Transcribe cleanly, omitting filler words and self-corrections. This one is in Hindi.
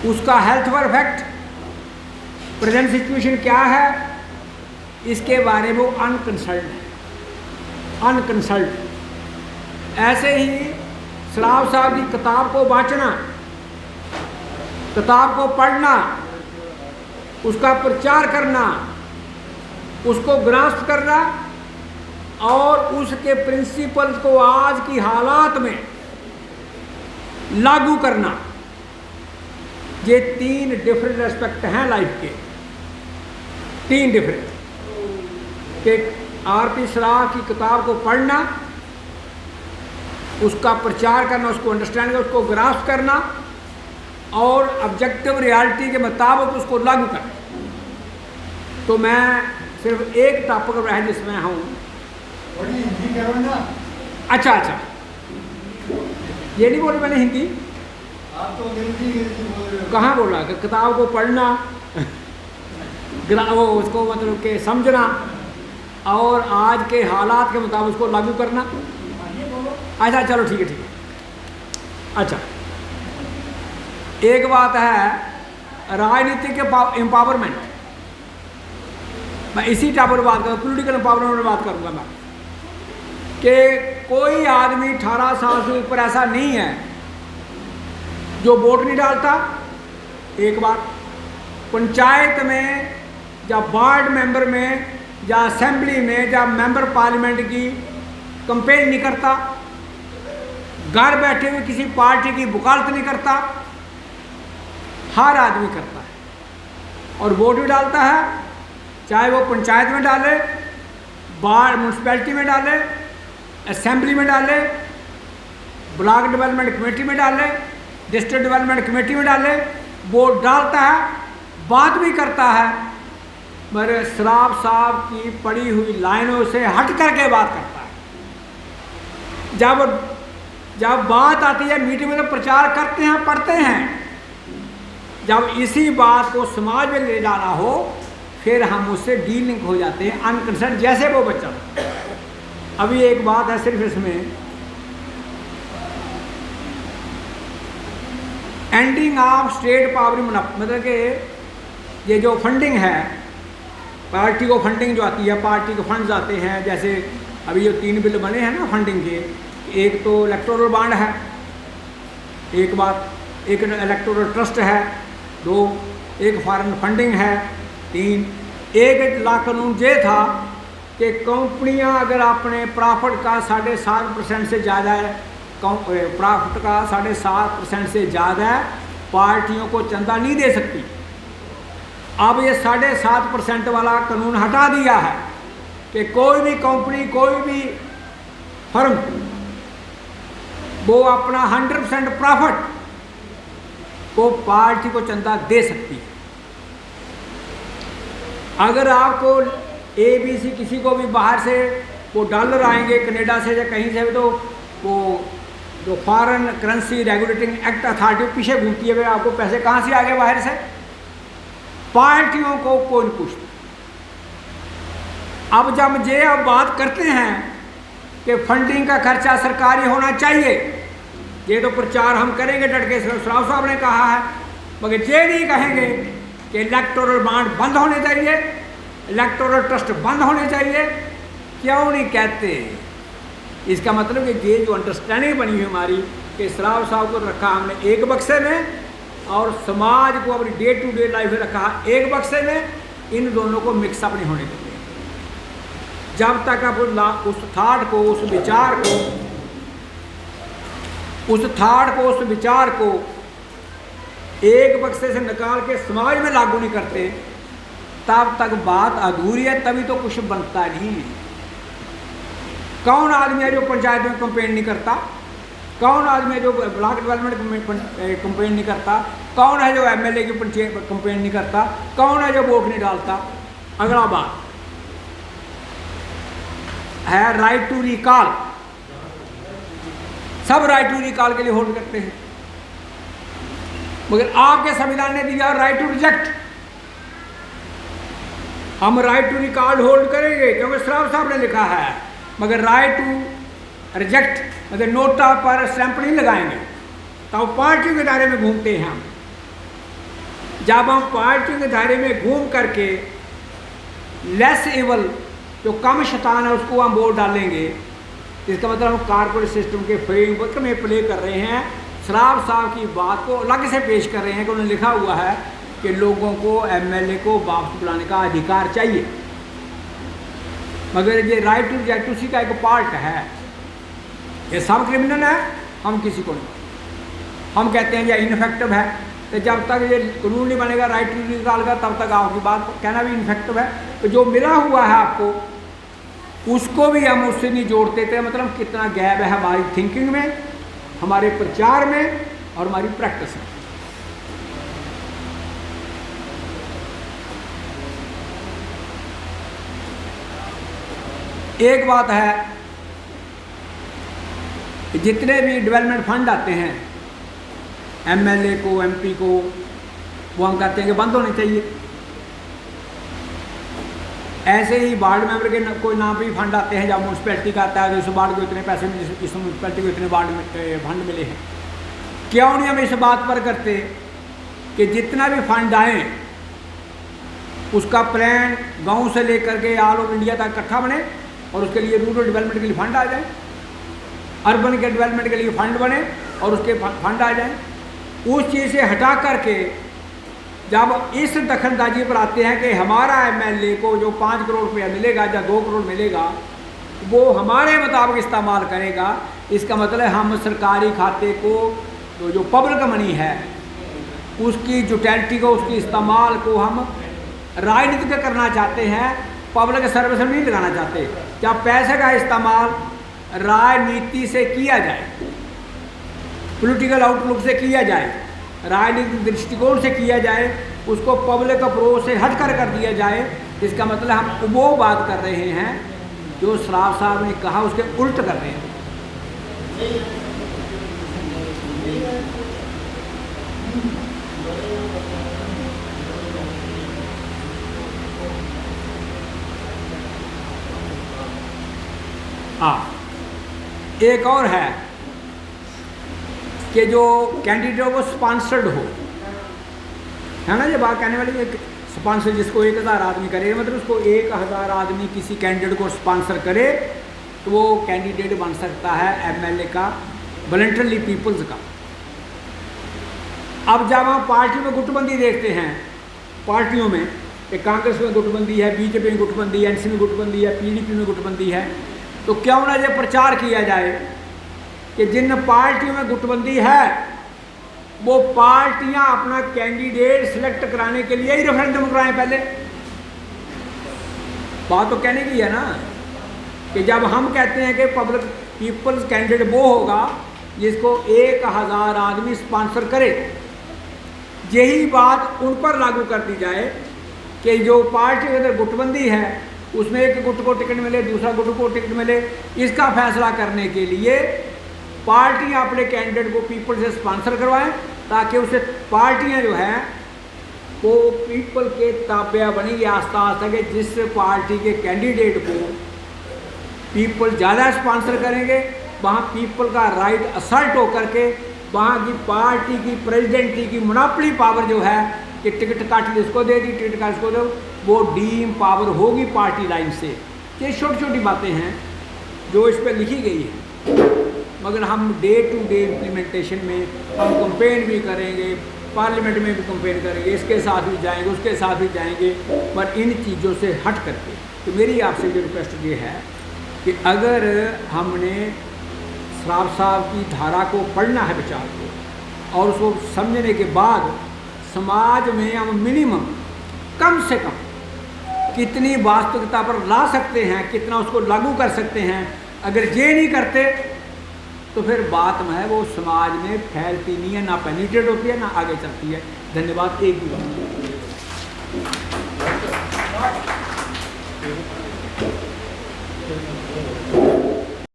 उसका हेल्थ पर इफेक्ट, प्रेजेंट सिचुएशन क्या है, इसके बारे में वो अनकंसल्ट है, अनकंसल्ट। ऐसे ही सराफ साहब की किताब को वाचना, किताब को पढ़ना, उसका प्रचार करना, उसको ग्रास्प करना और उसके प्रिंसिपल्स को आज की हालात में लागू करना, ये 3 डिफरेंट एस्पेक्ट हैं लाइफ के, 3 डिफरेंट। कि आरपी सराफ की किताब को पढ़ना, उसका प्रचार करना, उसको अंडरस्टैंड करना, उसको ग्रास्प करना और ऑब्जेक्टिव रियलिटी के मुताबिक उसको लागू करना। तो मैं सिर्फ एक टॉपिक रहा जिसमें हूँ। अच्छा, ये नहीं बोली मैंने हिंदी, आप तो अंग्रेजी बोल रहे हो। कहाँ बोला कि किताब को पढ़ना वो उसको मतलब कि समझना और आज के हालात के मुताबिक उसको लागू करना। अच्छा चलो ठीक है। अच्छा, एक बात है राजनीतिक एम्पावरमेंट, मैं इसी टॉपिक पर बात करूँ, पॉलिटिकल एम्पावरमेंट में बात करूँगा मैं, कि कोई आदमी 18 साल से ऊपर ऐसा नहीं है जो वोट नहीं डालता। एक बार पंचायत में या वार्ड मेंबर में या असेंबली में या मेंबर पार्लियामेंट की कंपेन नहीं करता, घर बैठे हुए किसी पार्टी की वकालत नहीं करता, हर आदमी करता है और वोट भी डालता है, चाहे वो पंचायत में डाले, वार्ड म्यूनसिपैलिटी में डाले, असेंबली में डाले, ब्लॉक डेवलपमेंट कमेटी में डाले, डिस्ट्रिक्ट डेवलपमेंट कमेटी में डाले, वोट डालता है, बात भी करता है, मगर सराफ साहब की पड़ी हुई लाइनों से हट करके बात करता है। जब बात आती है मीटिंग में तो प्रचार करते हैं, पढ़ते हैं, जब इसी बात को समाज में ले जाना हो फिर हम उससे डीलिंग हो जाते हैं अनकंसर्न, जैसे वो बच्चा। अभी एक बात है सिर्फ इसमें, एंडिंग ऑफ स्टेट पावर, मतलब कि ये जो फंडिंग है, पार्टी को फंडिंग जो आती है, पार्टी को फंड्स आते हैं, जैसे अभी जो 3 बिल बने हैं ना फंडिंग के, एक तो इलेक्टोरल बॉन्ड है, एक बात, एक इलेक्टोरल ट्रस्ट है, 2 एक फॉरेन फंडिंग है, 3 एक ला कानून ये था कि कंपनियां अगर अपने प्रॉफिट का 7.5% से ज़्यादा है, प्रॉफिट का 7.5% से ज़्यादा है, पार्टियों को चंदा नहीं दे सकती। अब ये 7.5% वाला कानून हटा दिया है कि कोई भी कंपनी, कोई भी फर्म वो अपना 100% प्रॉफिट को पार्टी को चंदा दे सकती है। अगर आपको ABC किसी को भी बाहर से वो डॉलर आएंगे कनाडा से या कहीं से, तो वो जो foreign currency regulating act authority पीछे घूमती है, आपको पैसे कहाँ से आ गए बाहर से, पार्टियों को कोई नहीं पूछता। अब जब ये अब बात करते हैं कि फंडिंग का खर्चा सरकारी होना चाहिए, ये तो प्रचार हम करेंगे डट के, सराफ साहब ने कहा है, मगर ये नहीं कहेंगे कि इलेक्टोरल बॉन्ड बंद होने चाहिए, इलेक्टोरल ट्रस्ट बंद होने चाहिए। क्यों नहीं कहते? इसका मतलब कि ये जो अंडरस्टैंडिंग बनी हुई हमारी कि सराफ साहब को रखा हमने एक बक्से में और समाज को अपनी डे टू डे लाइफ में रखा एक बक्से में, इन दोनों को मिक्सअप नहीं होने देते। जब तक आप उस थाट को, उस विचार को, उस विचार को एक बक्से से निकाल के समाज में लागू नहीं करते, तब तक बात अधूरी है, तभी तो कुछ बनता नहीं है। कौन आदमी है जो पंचायत में कंपेन नहीं करता? कौन आदमी है जो ब्लॉक डेवलपमेंट कंपेन नहीं करता? कौन है जो MLA की कंपेन नहीं करता? कौन है जो वोट नहीं डालता? अगला बात है राइट टू रिकॉल। सब राइट टू रिकॉल के लिए होल्ड करते हैं, मगर आपके संविधान ने दिया राइट टू रिजेक्ट। हम राइट टू रिकॉल होल्ड करेंगे क्योंकि सराफ साहब ने लिखा है, मगर राइट टू रिजेक्ट मतलब नोटा पर स्टैंप नहीं लगाएंगे। तो पार्टी के दायरे में घूमते हैं हम। जब हम पार्टी के दायरे में घूम करके लेस एबल, जो कम शैतान है, उसको हम वोट डालेंगे, इसका मतलब हम कारपोरेट सिस्टम के फ्रेमवर्क में प्ले कर रहे हैं। सराफ साहब की बात को अलग से पेश कर रहे हैं कि उन्होंने लिखा हुआ है कि लोगों को एमएलए को वापस बुलाने का अधिकार चाहिए, मगर ये राइट टू रिजेक्ट उसी का एक पार्ट है। ये सब क्रिमिनल है, हम किसी को नहीं, हम कहते हैं ये इनफेक्टिव है, तो जब तक ये कानून नहीं बनेगा राइट टू निकाल का, तब तक आपकी बात कहना भी इनफेक्टिव है। तो जो मिला हुआ है आपको, उसको भी हम उससे नहीं जोड़ते थे। मतलब कितना गैप है हमारी थिंकिंग में, हमारे प्रचार में और हमारी प्रैक्टिस में। एक बात है कि जितने भी डेवलपमेंट फंड आते हैं एमएलए को, एमपी को, वो हम कहते हैं कि बंद होने चाहिए। ऐसे ही वार्ड मेंबर के कोई नाम पे ही फंड आते हैं, जब म्यूनसिपैलिटी का आता है तो इस वार्ड को इतने पैसे, इस म्यूनसिपैलिटी को इतने वार्ड में फंड मिले हैं। क्यों नहीं हम इस बात पर करते कि जितना भी फंड आए उसका प्लान गांव से लेकर के ऑल ओवर इंडिया तक इकट्ठा बने और उसके लिए रूरल डेवलपमेंट के लिए फंड आ जाए, अर्बन के डेवलपमेंट के लिए फंड बने और उसके फंड आ जाए। उस चीज़ से हटा करके जब इस दखलंदाजी पर आते हैं कि हमारा एमएलए को जो 5 करोड़ रुपया मिलेगा या 2 करोड़ मिलेगा वो हमारे मुताबिक इस्तेमाल करेगा, इसका मतलब हम सरकारी खाते को जो पब्लिक मनी है उसकी यूटिलिटी को, उसकी इस्तेमाल को हम राजनीतिक करना चाहते हैं, पब्लिक सर्विस में नहीं लगाना चाहते। जब पैसे का इस्तेमाल राजनीति से किया जाए, पॉलिटिकल आउटलुक से किया जाए, राजनीतिक दृष्टिकोण से किया जाए, उसको पब्लिक अप्रोच से हटकर कर दिया जाए, इसका मतलब हम वो बात कर रहे हैं जो सराफ साहब ने कहा उसके उल्ट कर रहे हैं। हाँ, एक और है कि जो कैंडिडेट हो वो स्पॉन्सर्ड हो, है ना। ये बात कहने वाली, एक स्पॉन्सर जिसको 1000 आदमी करे, मतलब उसको 1000 आदमी किसी कैंडिडेट को स्पॉन्सर करे तो वो कैंडिडेट बन सकता है एमएलए का, वॉलंटरली पीपल्स का। अब जब हम पार्टी में गुटबंदी देखते हैं, पार्टियों में कांग्रेस में गुटबंदी है, बीजेपी में गुटबंदी है, एनसी में गुटबंदी है, पीडीपी में गुटबंदी है, तो क्यों ना ये प्रचार किया जाए कि जिन पार्टियों में गुटबंदी है वो पार्टियां अपना कैंडिडेट सिलेक्ट कराने के लिए ही रेफरेंडम कराएं। पहले बात तो कहने की है ना कि जब हम कहते हैं कि पब्लिक पीपल्स कैंडिडेट वो होगा जिसको 1000 आदमी स्पॉन्सर करे, यही बात उन पर लागू कर दी जाए कि जो पार्टी के अंदर गुटबंदी है उसमें एक गुट को टिकट मिले, दूसरा गुट को टिकट मिले, इसका फैसला करने के लिए पार्टियां अपने कैंडिडेट को पीपल से स्पॉन्सर करवाएं, ताकि उसे पार्टियां जो हैं वो पीपल के ताबिया बनेंगी आस्ता आस्ता के, जिस पार्टी के कैंडिडेट को पीपल ज़्यादा स्पॉन्सर करेंगे वहाँ पीपल का राइट असल्ट होकर के वहाँ की पार्टी की प्रेसिडेंटी की मोनोपोली पावर जो है कि टिकट काट इसको दे दी, टिकट काट इसको दो, वो डीम पावर होगी पार्टी लाइन से। ये छोटी छोटी बातें हैं जो इस पर लिखी गई है, मगर हम डे टू डे इम्प्लीमेंटेशन में हम कंपेन भी करेंगे, पार्लियामेंट में भी कंपेन करेंगे, इसके साथ भी जाएंगे, उसके साथ भी जाएंगे, पर इन चीज़ों से हट करके। तो मेरी आपसे जो रिक्वेस्ट ये है कि अगर हमने सराफ साहब की धारा को पढ़ना है, विचार को, और उसको समझने के बाद समाज में हम मिनिमम कम से कम कितनी वास्तविकता पर ला सकते हैं, कितना उसको लागू कर सकते हैं, अगर ये नहीं करते तो फिर बात में है वो समाज में फैलती नहीं है, ना पेनिट्रेट होती है, ना आगे चलती है। धन्यवाद। एक भी बात